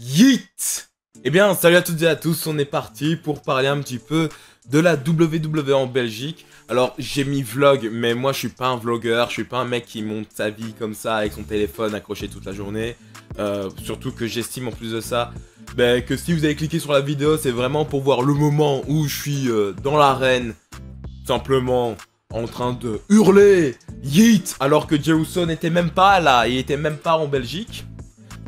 Yeet! Eh bien, salut à toutes et à tous, on est parti pour parler un petit peu de la WWE en Belgique. Alors, j'ai mis vlog, mais moi je suis pas un vlogueur, je suis pas un mec qui monte sa vie comme ça avec son téléphone accroché toute la journée. Surtout que j'estime en plus de ça, que si vous avez cliqué sur la vidéo, c'est vraiment pour voir le moment où je suis dans l'arène, simplement en train de hurler Yeet! Alors que Jey Uso n'était même pas là, il était même pas en Belgique.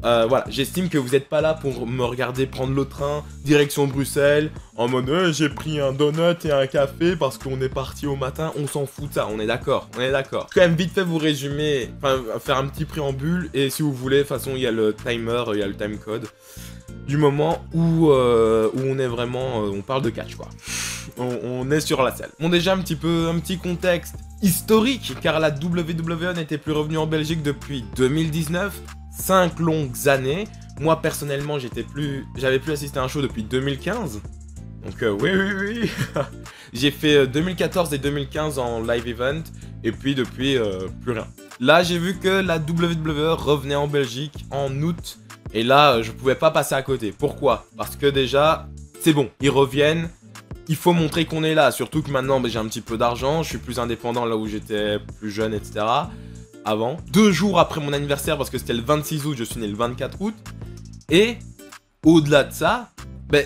Voilà, j'estime que vous n'êtes pas là pour me regarder prendre le train, direction Bruxelles, en mode j'ai pris un donut et un café parce qu'on est parti au matin, on s'en fout de ça, on est d'accord, on est d'accord. Quand même vite fait vous résumer, enfin faire un petit préambule, et si vous voulez, de toute façon il y a le timer, il y a le timecode, du moment où on est vraiment, on parle de catch quoi. On est sur la selle. Bon déjà un petit contexte historique, car la WWE n'était plus revenue en Belgique depuis 2019. 5 longues années. Moi personnellement j'avais plus assisté à un show depuis 2015. Donc oui. J'ai fait 2014 et 2015 en live event. Et puis depuis plus rien. Là j'ai vu que la WWE revenait en Belgique en août. Et là je pouvais pas passer à côté. Pourquoi? Parce que déjà c'est bon, ils reviennent. Il faut montrer qu'on est là. Surtout que maintenant j'ai un petit peu d'argent. Je suis plus indépendant là où j'étais plus jeune, etc. Avant, 2 jours après mon anniversaire, parce que c'était le 26 août, je suis né le 24 août, et au-delà de ça,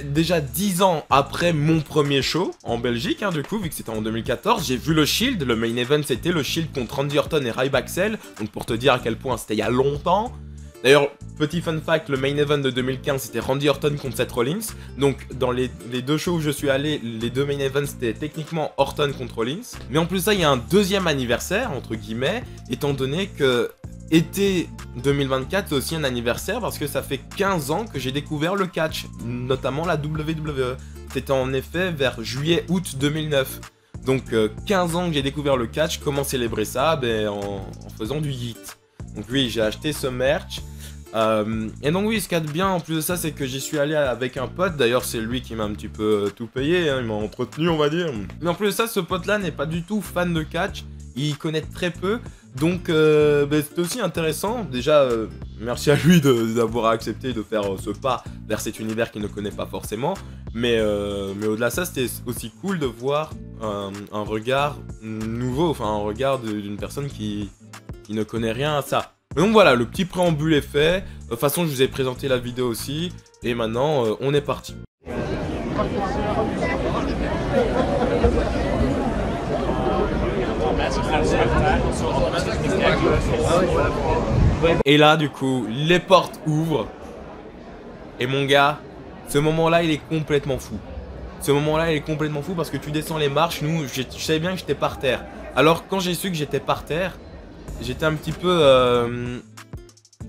déjà 10 ans après mon premier show, en Belgique, du coup, vu que c'était en 2014, j'ai vu le Shield, le main event c'était le Shield contre Randy Orton et Ryback, donc pour te dire à quel point c'était il y a longtemps. D'ailleurs, petit fun fact, le main event de 2015 c'était Randy Orton contre Seth Rollins. Donc dans les 2 shows où je suis allé, les 2 main events c'était techniquement Orton contre Rollins. Mais en plus de ça, il y a un deuxième anniversaire, entre guillemets, étant donné que été 2024 c'est aussi un anniversaire parce que ça fait 15 ans que j'ai découvert le catch, notamment la WWE. C'était en effet vers juillet-août 2009. Donc 15 ans que j'ai découvert le catch, comment célébrer ça? En faisant du yeet. Donc oui, j'ai acheté ce merch. Et donc oui, ce qu'il y a de bien en plus de ça, c'est que j'y suis allé avec un pote. D'ailleurs, c'est lui qui m'a un petit peu tout payé, il m'a entretenu, on va dire. Mais en plus de ça, ce pote-là n'est pas du tout fan de catch. Il connaît très peu. Donc c'était aussi intéressant. Déjà, merci à lui d'avoir accepté de faire ce pas vers cet univers qu'il ne connaît pas forcément. Mais au-delà de ça, c'était aussi cool de voir un regard nouveau, enfin un regard d'une personne qui ne connaît rien à ça. Donc voilà, le petit préambule est fait. De toute façon, je vous ai présenté la vidéo aussi. Et maintenant, on est parti. Et là, du coup, les portes ouvrent. Et mon gars, ce moment-là, il est complètement fou. Ce moment-là, il est complètement fou parce que tu descends les marches. Nous, je savais bien que j'étais par terre. Alors, quand j'ai su que j'étais par terre, j'étais un petit peu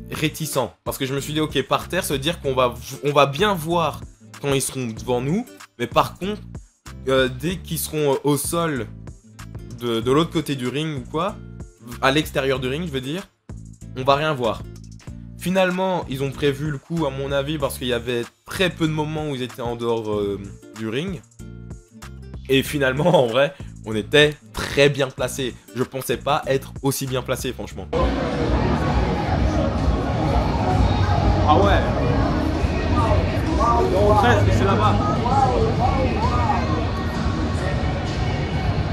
réticent. Parce que je me suis dit, ok, par terre, ça veut dire qu'on va bien voir quand ils seront devant nous. Mais par contre, dès qu'ils seront au sol de l'autre côté du ring ou quoi, à l'extérieur du ring, je veux dire, on va rien voir. Finalement, ils ont prévu le coup, à mon avis, parce qu'il y avait très peu de moments où ils étaient en dehors du ring. Et finalement, en vrai, on était très bien placés. Je pensais pas être aussi bien placé, franchement. Ah ouais. On 13, c'est là-bas.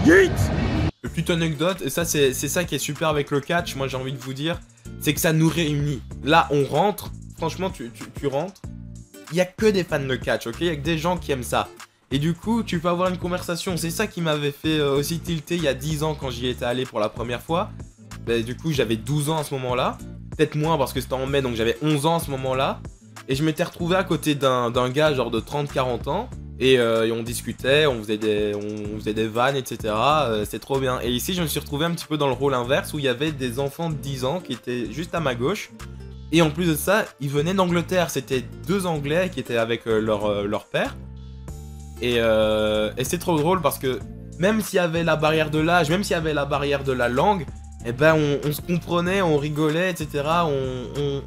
Yeet! Petite anecdote, et ça c'est ça qui est super avec le catch, moi j'ai envie de vous dire, c'est que ça nous réunit. Là, on rentre, franchement, tu rentres, il n'y a que des fans de catch, ok? Il n'y a que des gens qui aiment ça. Et du coup, tu peux avoir une conversation. C'est ça qui m'avait fait aussi tilter il y a 10 ans quand j'y étais allé pour la première fois. Du coup, j'avais 12 ans à ce moment-là. Peut-être moins parce que c'était en mai, donc j'avais 11 ans à ce moment-là. Et je m'étais retrouvé à côté d'un gars genre de 30-40 ans. Et on discutait, on faisait des vannes, etc. C'était trop bien. Et ici, je me suis retrouvé un petit peu dans le rôle inverse où il y avait des enfants de 10 ans qui étaient juste à ma gauche. Et en plus de ça, ils venaient d'Angleterre. C'était 2 Anglais qui étaient avec leur père. Et c'est trop drôle parce que même s'il y avait la barrière de l'âge, même s'il y avait la barrière de la langue, eh ben on se comprenait, on rigolait, etc.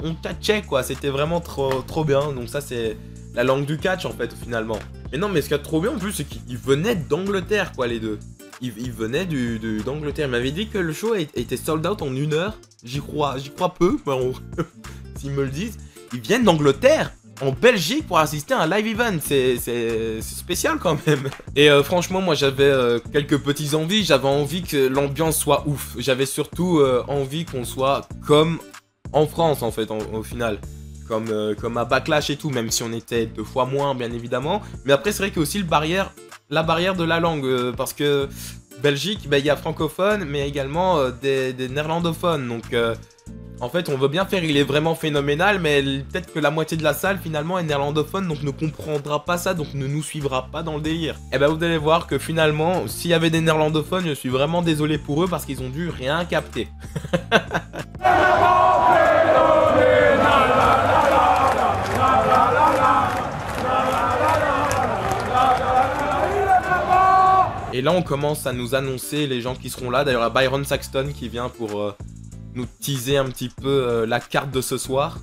On catchait quoi, c'était vraiment trop bien. Donc ça c'est la langue du catch en fait finalement. Mais non, mais ce qu'il y a de trop bien en plus, c'est qu'ils venaient d'Angleterre quoi les deux. Ils venaient d'Angleterre. Ils m'avaient dit que le show était sold out en 1 heure. J'y crois peu, mais s'ils me le disent. Ils viennent d'Angleterre. en Belgique pour assister à un live event. C'est spécial quand même. Et franchement, moi j'avais quelques petites envies. J'avais envie que l'ambiance soit ouf. J'avais surtout envie qu'on soit comme en France en fait, au final. Comme à Backlash et tout, même si on était 2 fois moins bien évidemment. Mais après c'est vrai qu'il y a aussi la barrière de la langue, parce que Belgique, bah, il y a francophone, mais également des néerlandophones. Donc en fait on veut bien faire, il est vraiment phénoménal, mais peut-être que la moitié de la salle finalement est néerlandophone, donc ne comprendra pas ça, donc ne nous suivra pas dans le délire. Et bah vous allez voir que finalement, s'il y avait des néerlandophones, je suis vraiment désolé pour eux parce qu'ils ont dû rien capter. Et là on commence à nous annoncer les gens qui seront là. D'ailleurs il y a Byron Saxton qui vient pour nous teaser un petit peu la carte de ce soir.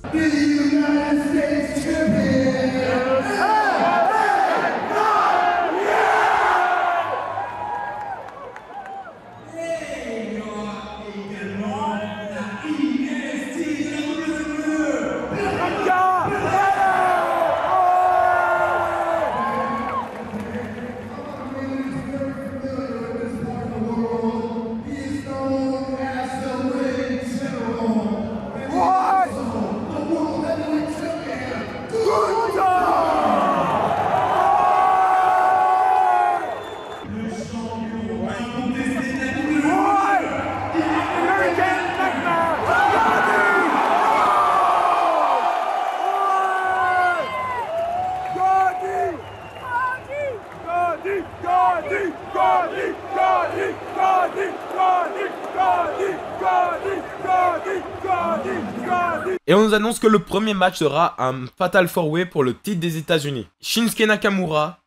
Et on nous annonce que le premier match sera un Fatal 4-Way pour le titre des États-Unis. Shinsuke Nakamura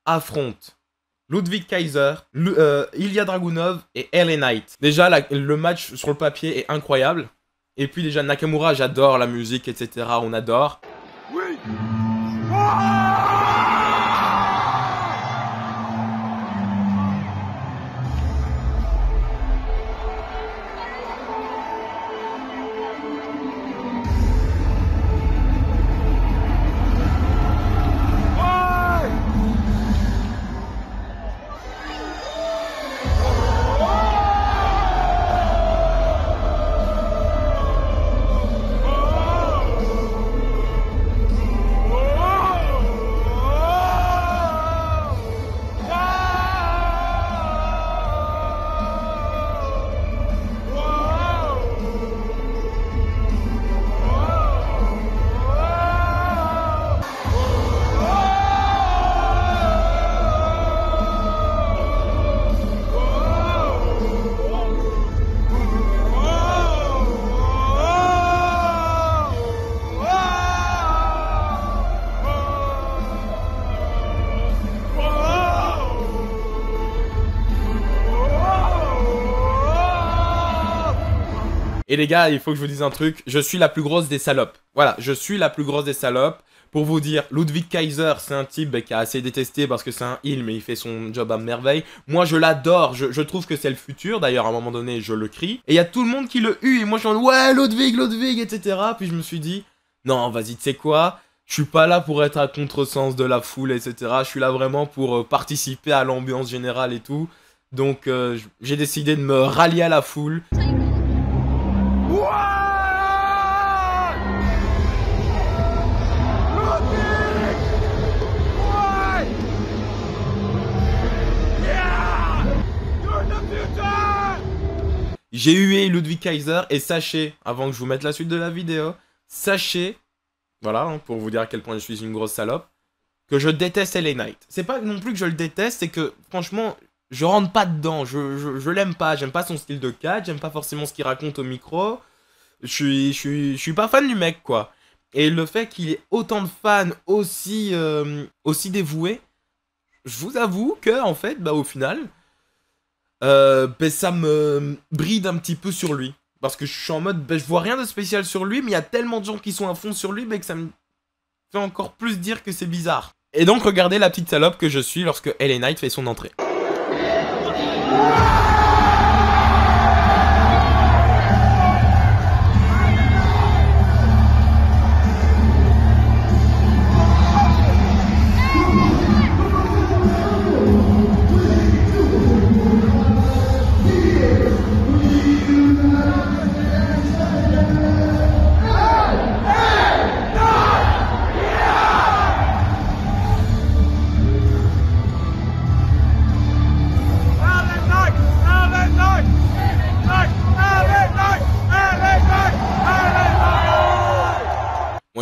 affronte Ludwig Kaiser, Ilya Dragunov et LA Knight. Déjà, le match sur le papier est incroyable. Et puis déjà, Nakamura, j'adore la musique, etc. On adore. Oui. Et les gars, il faut que je vous dise un truc, je suis la plus grosse des salopes. Voilà, je suis la plus grosse des salopes. Pour vous dire, Ludwig Kaiser, c'est un type qui a assez détesté parce que c'est un heel, mais il fait son job à merveille. Moi, je l'adore, je trouve que c'est le futur. D'ailleurs, à un moment donné, je le crie. Et il y a tout le monde qui le hue, et moi, je suis en mode, ouais, Ludwig, etc. Puis je me suis dit, non, vas-y, tu sais quoi? Je suis pas là pour être à contresens de la foule, etc. Je suis là vraiment pour participer à l'ambiance générale et tout. Donc, j'ai décidé de me rallier à la foule. J'ai hué Ludwig Kaiser et sachez, avant que je vous mette la suite de la vidéo, sachez, voilà, hein, pour vous dire à quel point je suis une grosse salope, que je déteste LA Knight. C'est pas non plus que je le déteste, c'est que franchement, je rentre pas dedans, je l'aime pas, j'aime pas son style de catch, j'aime pas forcément ce qu'il raconte au micro, je suis pas fan du mec quoi. Et le fait qu'il ait autant de fans aussi dévoués, je vous avoue que en fait, bah au final... ça me bride un petit peu sur lui. Parce que je suis en mode, je vois rien de spécial sur lui, mais il y a tellement de gens qui sont à fond sur lui, que ça me fait encore plus dire que c'est bizarre. Et donc regardez la petite salope que je suis lorsque LA Knight fait son entrée.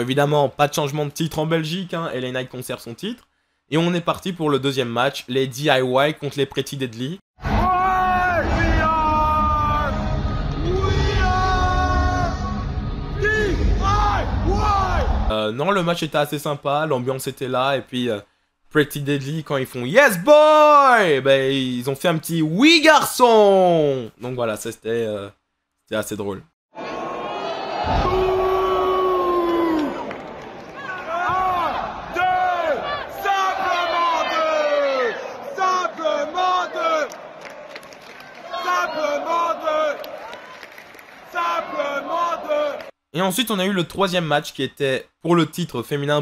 évidemment, pas de changement de titre en Belgique, hein, LA Knight conserve son titre. Et on est parti pour le deuxième match, les DIY contre les Pretty Deadly. Non, le match était assez sympa, l'ambiance était là, et puis Pretty Deadly, quand ils font Yes boy, ben, ils ont fait un petit Oui garçon. Donc voilà, ça c'était assez drôle. Et ensuite, on a eu le troisième match qui était pour le titre féminin.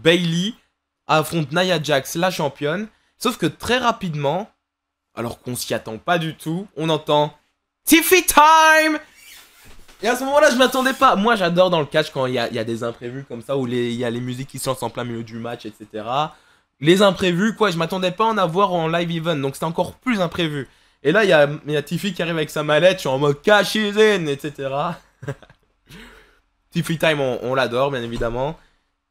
Bayley affronte Nia Jax, la championne. Sauf que très rapidement, alors qu'on s'y attend pas du tout, on entend Tiffy Time. Et à ce moment-là, je m'attendais pas. Moi, j'adore dans le catch quand il y a des imprévus comme ça, où il y a les musiques qui se lancent en plein milieu du match, etc. Les imprévus, quoi, je m'attendais pas à en avoir en live event, donc c'était encore plus imprévu. Et là, il y a Tiffy qui arrive avec sa mallette, je suis en mode cash is in, etc. Tiffy Time, on l'adore, bien évidemment.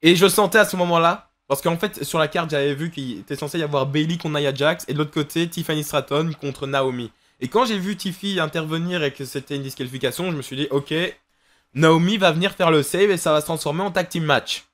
Et je sentais à ce moment-là, parce qu'en fait, sur la carte, j'avais vu qu'il était censé y avoir Bayley contre Nia Jax, et de l'autre côté, Tiffany Stratton contre Naomi. Et quand j'ai vu Tiffy intervenir et que c'était une disqualification, je me suis dit, ok, Naomi va venir faire le save et ça va se transformer en tag team match.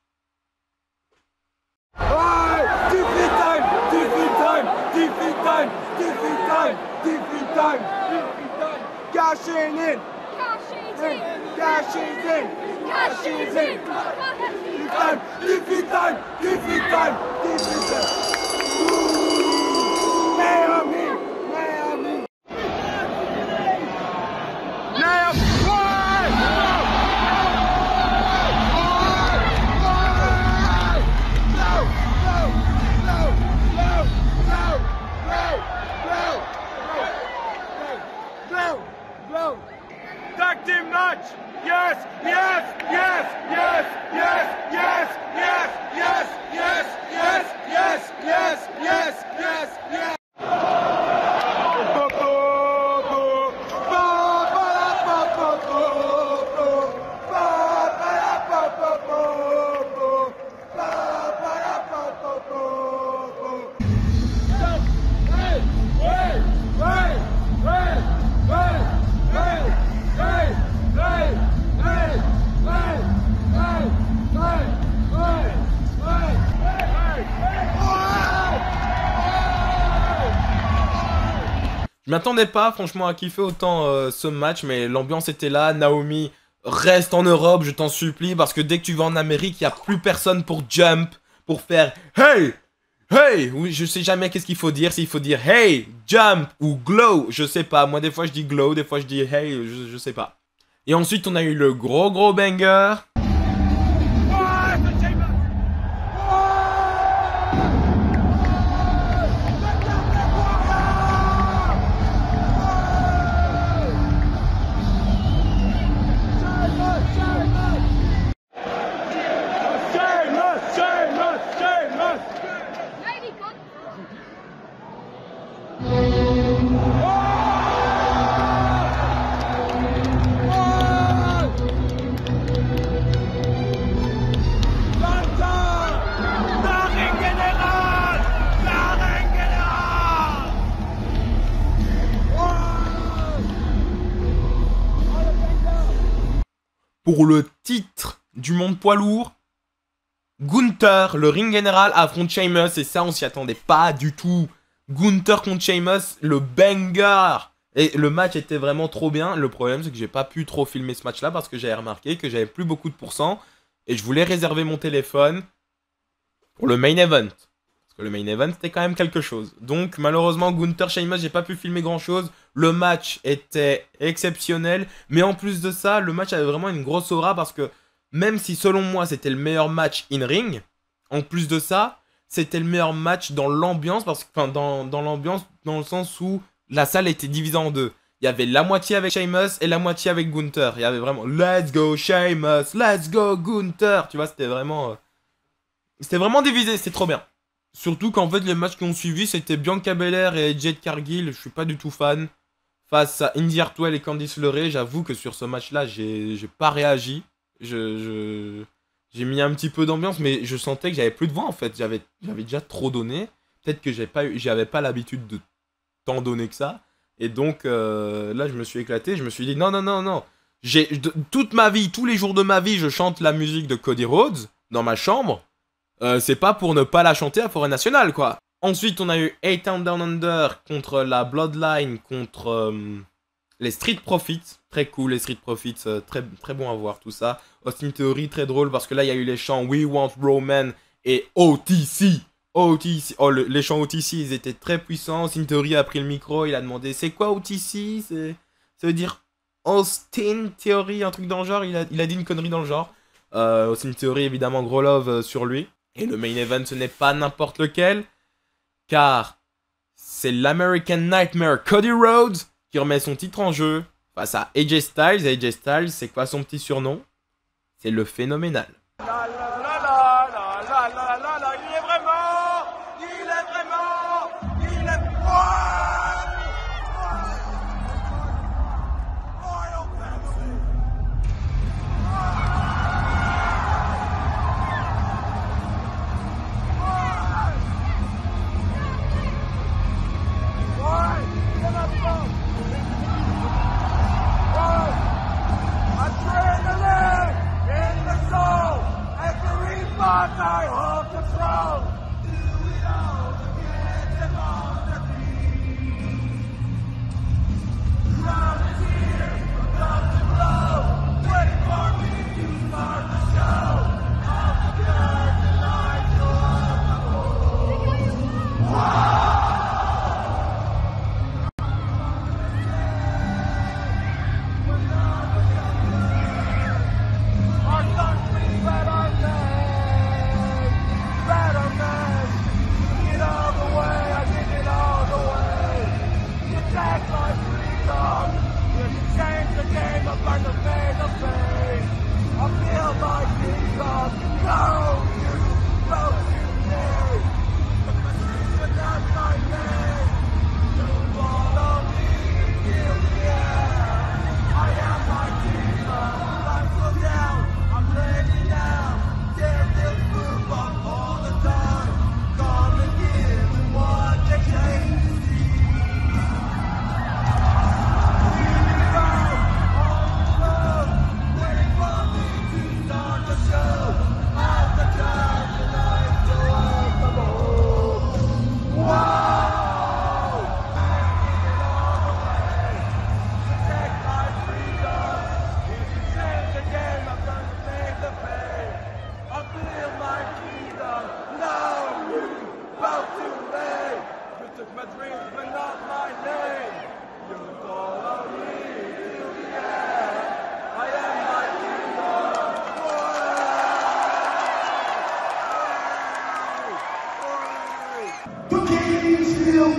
Tag team match! Yes! Yes! Yes! Yes! Yes! Yes! Yes! Yes! Yes! Yes! Yes! Yes! Yes! Yes! Yes! Je m'attendais pas franchement à kiffer autant ce match, mais l'ambiance était là. Naomi, reste en Europe, je t'en supplie, parce que dès que tu vas en Amérique, il n'y a plus personne pour jump, pour faire hey, hey. Oui, je sais jamais qu'est-ce qu'il faut dire, s'il faut dire hey, jump ou glow, je sais pas. Moi des fois je dis glow, des fois je dis hey, je sais pas. Et ensuite on a eu le gros banger. pour le titre du monde poids lourd. Gunther, le ring général, affronte Sheamus. Et ça, on s'y attendait pas du tout. Gunther contre Sheamus, le banger. Et le match était vraiment trop bien. Le problème, c'est que j'ai pas pu trop filmer ce match-là parce que j'avais remarqué que j'avais plus beaucoup de pourcents. Et je voulais réserver mon téléphone pour le main event. Parce que le main event, c'était quand même quelque chose. Donc, malheureusement, Gunther, Sheamus, j'ai pas pu filmer grand-chose. Le match était exceptionnel. Mais en plus de ça, le match avait vraiment une grosse aura parce que même si, selon moi, c'était le meilleur match in-ring, en plus de ça, c'était le meilleur match dans l'ambiance. Enfin, dans l'ambiance, dans le sens où la salle était divisée en deux. Il y avait la moitié avec Sheamus et la moitié avec Gunther. Il y avait vraiment let's go Sheamus, let's go Gunther. Tu vois, c'était vraiment divisé, c'était trop bien. Surtout qu'en fait, les matchs qui ont suivi, c'était Bianca Belair et Jade Cargill. Je suis pas du tout fan. Face à Indy Hartwell et Candice LeRae, j'avoue que sur ce match-là, j'ai pas réagi. J'ai mis un petit peu d'ambiance, mais je sentais que j'avais plus de voix en fait. J'avais déjà trop donné. Peut-être que j'avais pas l'habitude de tant donner que ça. Et donc là, je me suis éclaté. Je me suis dit non. Toute ma vie, tous les jours de ma vie, je chante la musique de Cody Rhodes dans ma chambre. C'est pas pour ne pas la chanter à Forêt Nationale, quoi. Ensuite, on a eu A-Town Down Under contre la Bloodline, contre les Street Profits. Très cool, les Street Profits, très bon à voir tout ça. Austin Theory, très drôle parce que là, il y a eu les chants We Want Roman et OTC. OTC. Oh, les chants OTC, ils étaient très puissants. Austin Theory a pris le micro, il a demandé c'est quoi OTC? Ça veut dire Austin Theory, un truc dans le genre. Il a dit une connerie dans le genre. Austin Theory, évidemment, gros love sur lui. Et le main event, ce n'est pas n'importe lequel, car c'est l'American Nightmare Cody Rhodes qui remet son titre en jeu face à AJ Styles. Et AJ Styles, c'est quoi son petit surnom? C'est le phénoménal.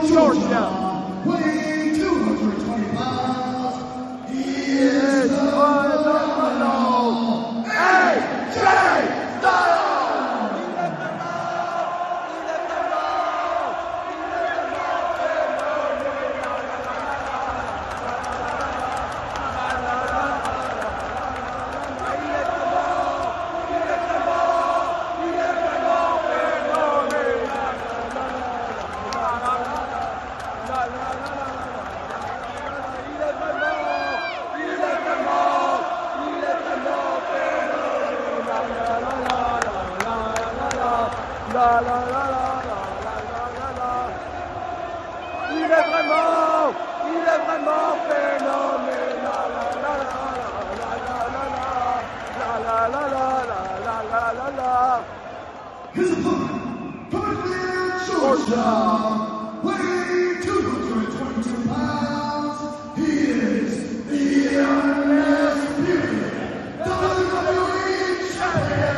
Georgia, weighing 220 pounds, he is the phenomenal AJ Styles! la la la la la la la la. Il est vraiment phénoménal. La la la la la la la la la la la la la. His opponent, Ferdinand Georgia, weighing 222 pounds, he is the undisputed WWE Champion,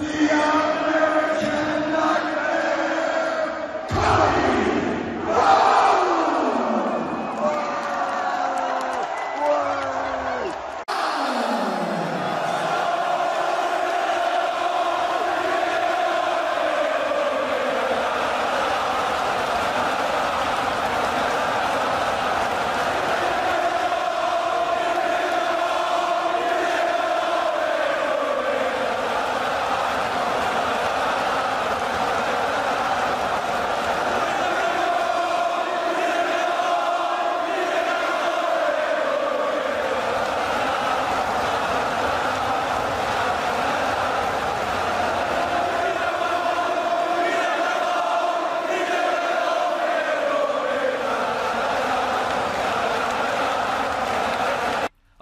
the American Nightmare, Cody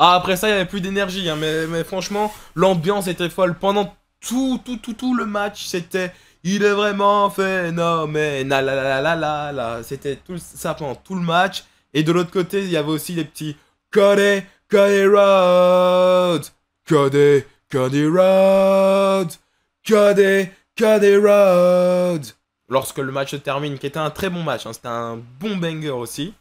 Ah, après ça, il n'y avait plus d'énergie, hein, mais franchement, l'ambiance était folle. Pendant tout le match, c'était... Il est vraiment phénoménal, la. C'était tout ça pendant tout le match. Et de l'autre côté, il y avait aussi les petits... Cody Rhodes, Cody Rhodes, Cody Rhodes. Lorsque le match se termine, qui était un très bon match, hein, c'était un bon banger aussi.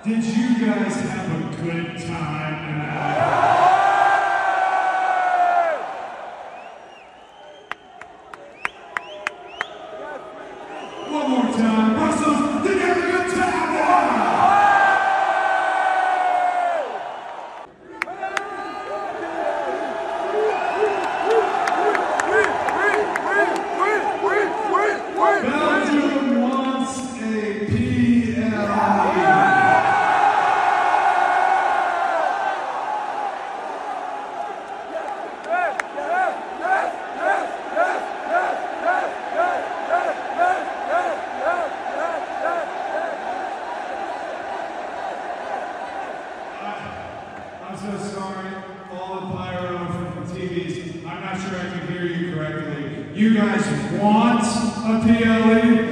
Did you guys have a good time tonight? One more time, Brussels, did you have a good time tonight? Belgium wants a PLE. I'm so sorry, all the pyro from the TVs. I'm not sure I can hear you correctly. You guys want a PLE?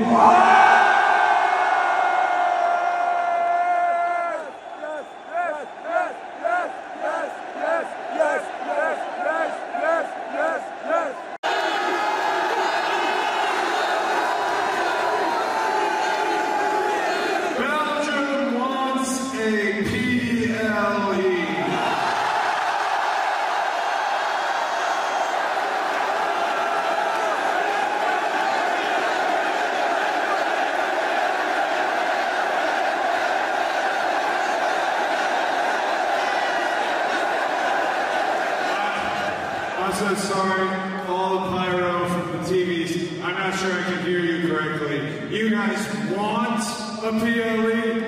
Belgium wants a PLE. I'm so sorry, all the pyro from the TVs. I'm not sure I can hear you correctly. You guys want a PLE?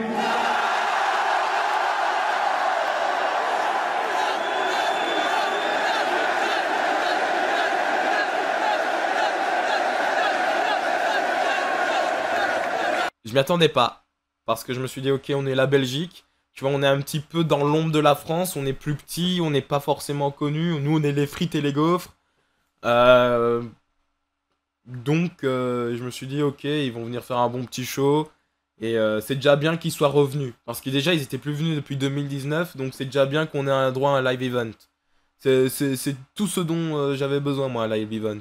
Je m'y attendais pas. Parce que je me suis dit, ok, on est la Belgique. Tu vois, on est un petit peu dans l'ombre de la France. On est plus petit, on n'est pas forcément connu. Nous, on est les frites et les gaufres. Donc, je me suis dit, ok, ils vont venir faire un bon petit show. Et c'est déjà bien qu'ils soient revenus. Parce que déjà, ils étaient plus venus depuis 2019. Donc, c'est déjà bien qu'on ait un droit à un live event. C'est tout ce dont j'avais besoin, moi, un live event.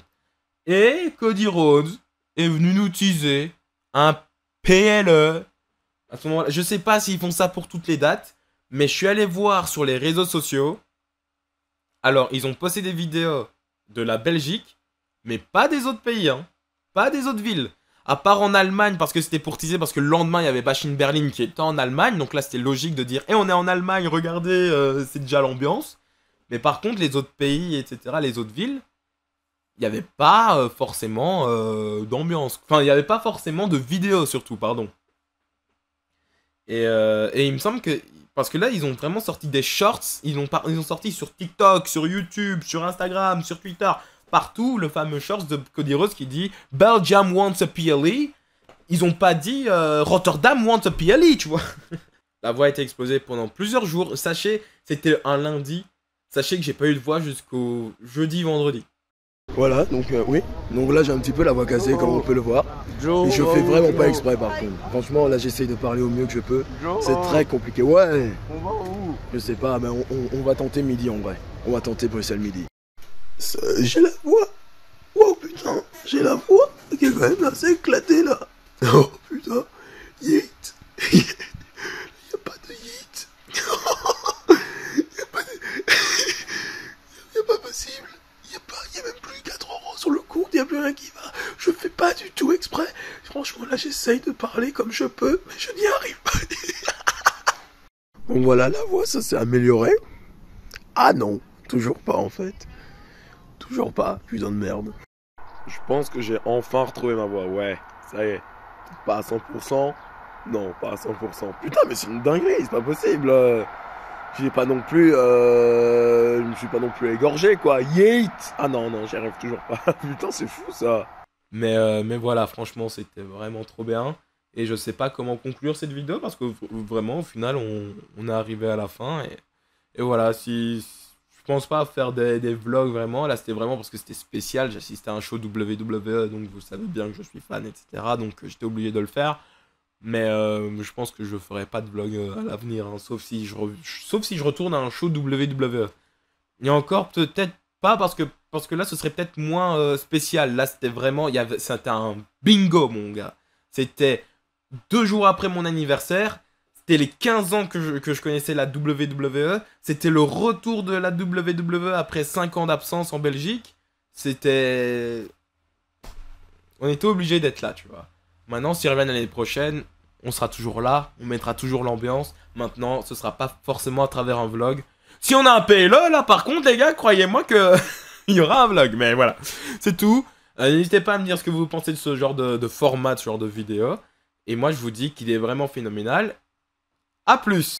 Et Cody Rhodes est venu nous teaser un PLE. À ce moment-là, je sais pas s'ils font ça pour toutes les dates, mais je suis allé voir sur les réseaux sociaux. Alors, ils ont posté des vidéos de la Belgique, mais pas des autres pays, hein. Pas des autres villes. À part en Allemagne, parce que c'était pour teaser, parce que le lendemain, il y avait Bash in Berlin qui était en Allemagne. Donc là, c'était logique de dire, on est en Allemagne, regardez, c'est déjà l'ambiance. Mais par contre, les autres pays, etc., les autres villes, il n'y avait pas forcément d'ambiance. Enfin, il n'y avait pas forcément de vidéos, surtout, pardon. Et il me semble que Parce que là, ils ont vraiment sorti des shorts. Ils ont sorti sur TikTok, sur YouTube, sur Instagram, sur Twitter, partout, le fameux shorts de Cody Rhodes qui dit « Belgium wants a PLE ». Ils ont pas dit Rotterdam wants a PLE, tu vois. La voix a été explosée pendant plusieurs jours. Sachez, c'était un lundi. Sachez que j'ai pas eu de voix jusqu'au jeudi, vendredi. Voilà, donc oui. Donc là, j'ai un petit peu la voix cassée, comme on peut le voir. Et je fais vraiment pas exprès, par contre. Franchement, là, j'essaye de parler au mieux que je peux. C'est très compliqué. Ouais. On va où? Je sais pas, mais on va tenter midi en vrai. On va tenter Bruxelles midi. J'ai la voix. Oh putain, j'ai la voix qui est quand même assez éclatée là. Oh putain, yeet. Y a pas de yeet. Y a pas possible. Y a même plus 4 € sur le compte, y a plus rien qui va. Je fais pas du tout exprès. Franchement là j'essaye de parler comme je peux, mais je n'y arrive pas. Donc voilà, la voix ça s'est amélioré. Ah non, toujours pas en fait. Toujours pas, putain de merde. Je pense que j'ai enfin retrouvé ma voix, ouais, ça y est. Pas à 100%, non, pas à 100%. Putain, mais c'est une dinguerie, c'est pas possible. J'ai pas non plus, je me suis pas non plus égorgé, quoi. Yeet. Ah non, non, j'y arrive toujours pas. Putain, c'est fou, ça. Mais voilà, franchement, c'était vraiment trop bien. Et je sais pas comment conclure cette vidéo parce que vraiment, au final, on est arrivé à la fin. Et voilà, je pense pas faire des vlogs vraiment. Là, c'était vraiment parce que c'était spécial. J'assistais à un show WWE, donc vous savez bien que je suis fan, etc. Donc j'étais obligé de le faire. Mais je pense que je ferai pas de vlog à l'avenir, hein, sauf si je retourne à un show WWE. Et encore peut-être pas parce que là ce serait peut-être moins spécial. Là c'était vraiment, c'était un bingo mon gars. C'était 2 jours après mon anniversaire. C'était les 15 ans que je connaissais la WWE. C'était le retour de la WWE après 5 ans d'absence en Belgique. On était obligé d'être là, tu vois. Maintenant, s'ils reviennent l'année prochaine, on sera toujours là, on mettra toujours l'ambiance. Maintenant, ce sera pas forcément à travers un vlog. Si on a un PLE, là, par contre, les gars, croyez-moi que il y aura un vlog. Mais voilà, c'est tout. N'hésitez pas à me dire ce que vous pensez de ce genre de format, de ce genre de vidéo. Et moi, je vous dis qu'il est vraiment phénoménal. A plus!